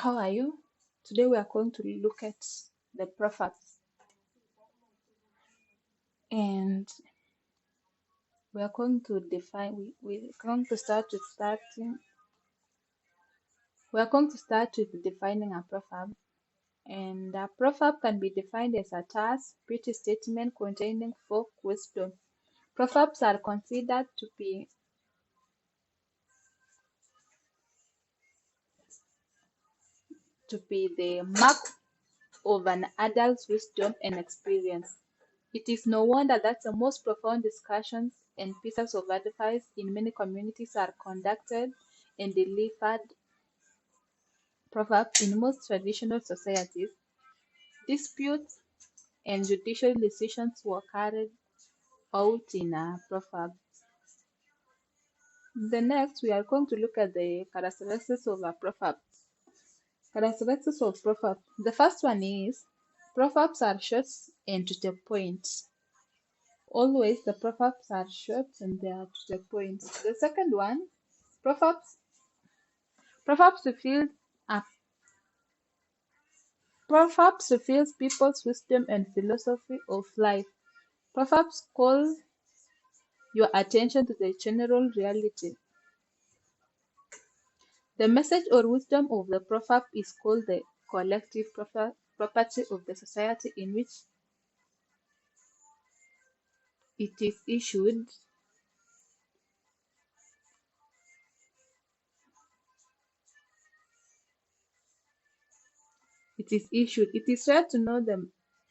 How are you? Today we are going to look at the proverbs, and we are going to define. We're going to We are going to start with defining a proverb. And a proverb can be defined as a terse, pretty statement containing folk wisdom. Proverbs are considered to be the mark of an adult's wisdom and experience. It is no wonder that the most profound discussions and pieces of advice in many communities are conducted and delivered proverbs. In most traditional societies, disputes and judicial decisions were carried out in a proverb. The next, we are going to look at the characteristics of a proverb. Characteristics of proverb. The first one is proverbs are short and to the point. Always the proverbs are short and they are to the point. The second one, proverbs proverbs reveal uh, proverbs reveals people's wisdom and philosophy of life. Proverbs call your attention to the general reality. The message or wisdom of the proverb is called the collective property of the society in which it is issued. It is rare to know the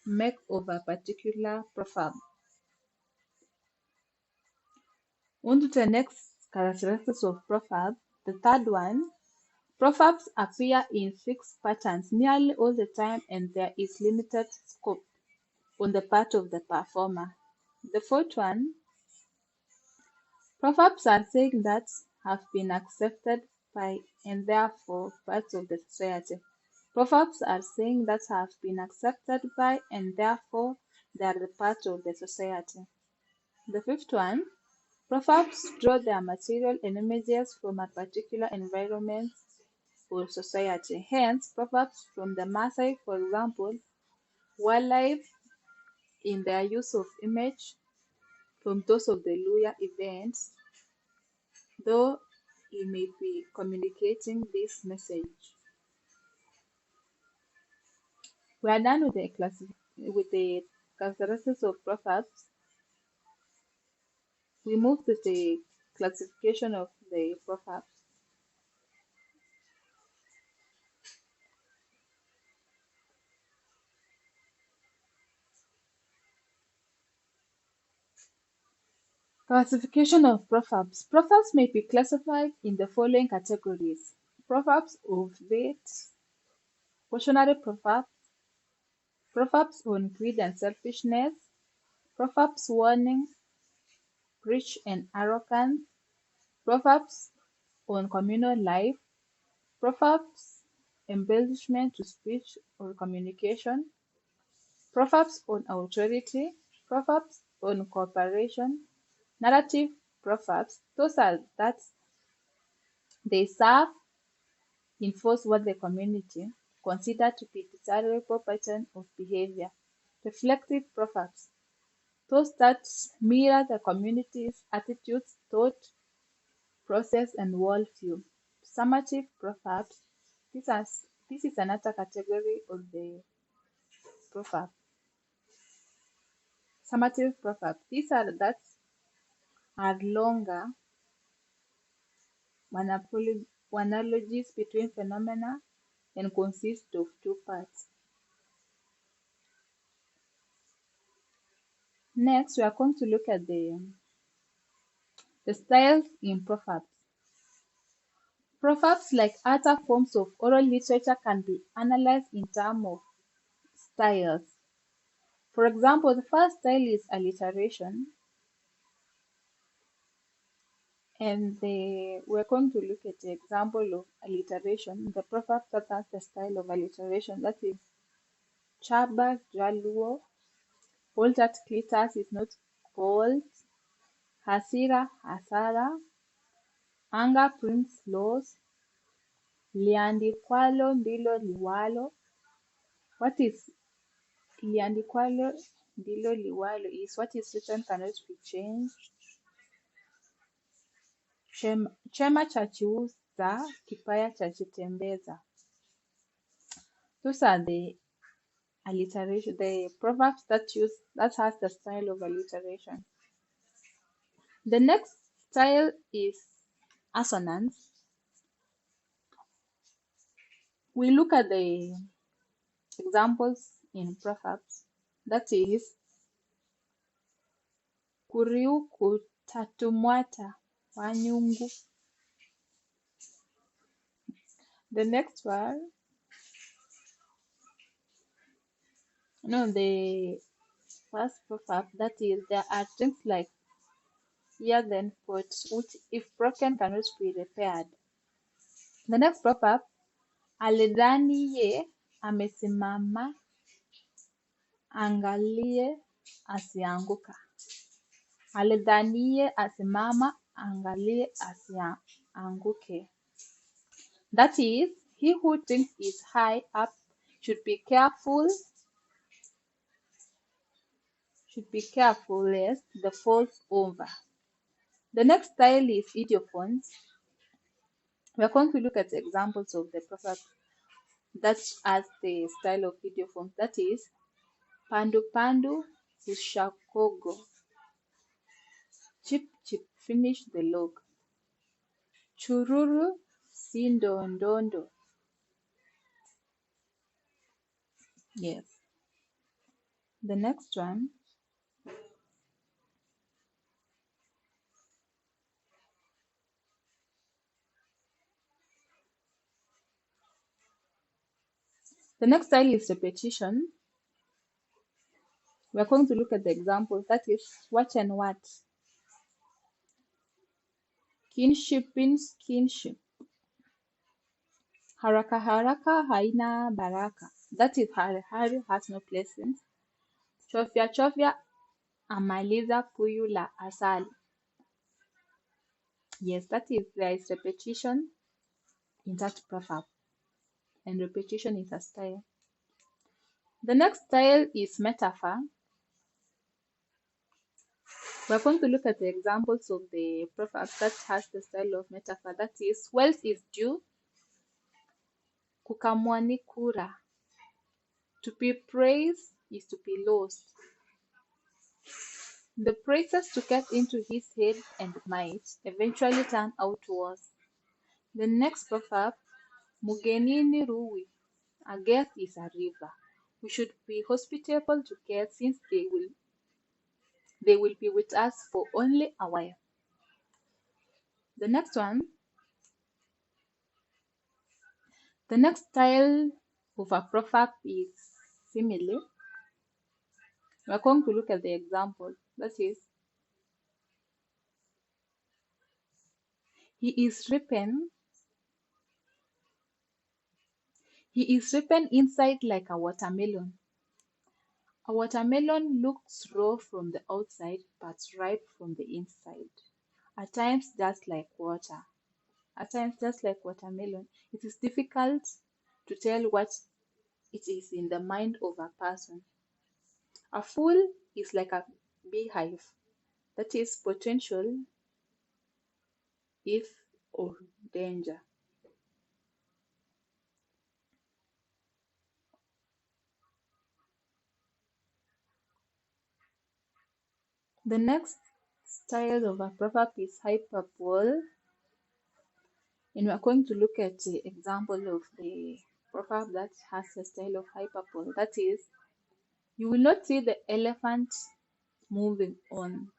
make of a particular proverb. On to the next characteristics of proverb. The third one, proverbs appear in fixed patterns nearly all the time and there is limited scope on the part of the performer. The fourth one, proverbs are saying that have been accepted by and therefore parts of the society. Proverbs are saying that have been accepted by and therefore they are the part of the society. The fifth one, proverbs draw their material and images from a particular environment or society. Hence, proverbs from the Maasai, for example, were live in their use of image from those of the Luya events, though he may be communicating this message. We are done with the characteristics of proverbs. We move to the classification of the proverbs. Classification of proverbs. Proverbs may be classified in the following categories: proverbs of wit, cautionary proverbs, proverbs on greed and selfishness, proverbs warning, rich and arrogance, proverbs on communal life, proverbs embellishment to speech or communication, proverbs on authority, proverbs on cooperation, narrative proverbs. Those are that they serve enforce what the community consider to be desirable pattern of behavior. Reflective proverbs. Those that mirror the community's attitudes, thought, process, and worldview. Summative proverbs. This is another category of the proverb. Summative proverbs. These are that are longer analogies between phenomena and consist of two parts. Next, we are going to look at the styles in proverbs. Proverbs, like other forms of oral literature, can be analyzed in terms of styles. For example, the first style is alliteration, and we're going to look at the example of alliteration. The proverb that has the style of alliteration, that is Chaba Jaluo, all that glitters is not gold, Hasira Hasara, anger prints laws, Liandikwalo ndilo liwalo. What is liandikwalo ndilo liwalo is what is written cannot be changed. Chema chachiuza, kipaya chachitembeza. Those are the alliteration, the proverbs that has the style of alliteration. The next style is assonance. We look at the examples in proverbs. That is kuriuku tatumwata wanyungu. The next one, the first proverb, that is, there are things like earthen pots, which if broken cannot be repaired. The next proverb, alidhaniye amesimama angalie asianguka. Alidhaniye asimama angalie asianguke. That is, he who thinks is high up should be careful lest the falls over. The next style is idiophons. We are going to look at examples of the proverb that has the style of idiophons. That is, pandu pandu ushakogo. Chip chip finish the log. Chururu sindondondo. Yes. The next one, the next style is repetition. We are going to look at the examples. That is, what and what. Kinship means kinship. Haraka haraka haina baraka. That is, hari hari has no blessings. Chovya chovya amaliza puyu la asali. Yes, that is, there is repetition in that proverb. And repetition is a style. The next style is metaphor. We're going to look at the examples of the proverb that has the style of metaphor. That is, wealth is due, kukamwani kura. To be praised is to be lost. The praises to get into his head and might eventually turn out worse. The next proverb, mugenini ruwi. A guest is a river. We should be hospitable to guests since they will be with us for only a while. The next one, the next style of a proverb is simile. We are going to look at the example. That is, he is ripen inside like a watermelon. A watermelon looks raw from the outside but ripe from the inside. At times just like water. At times just like watermelon. It is difficult to tell what it is in the mind of a person. A fool is like a beehive. That is potential if or danger. The next style of a proverb is hyperbole. And we are going to look at the example of the proverb that has the style of hyperbole. That is, you will not see the elephant moving on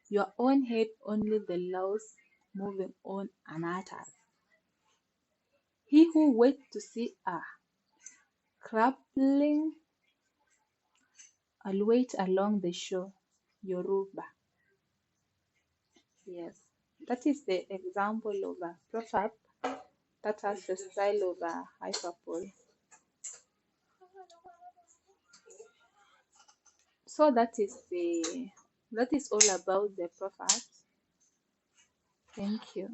your own head, only the louse moving on another. He who waits to see a crabbling I'll wait along the shore, Yoruba. Yes, that is the example of a proverb that has the style of a hyperbole. So that is all about the proverbs. Thank you.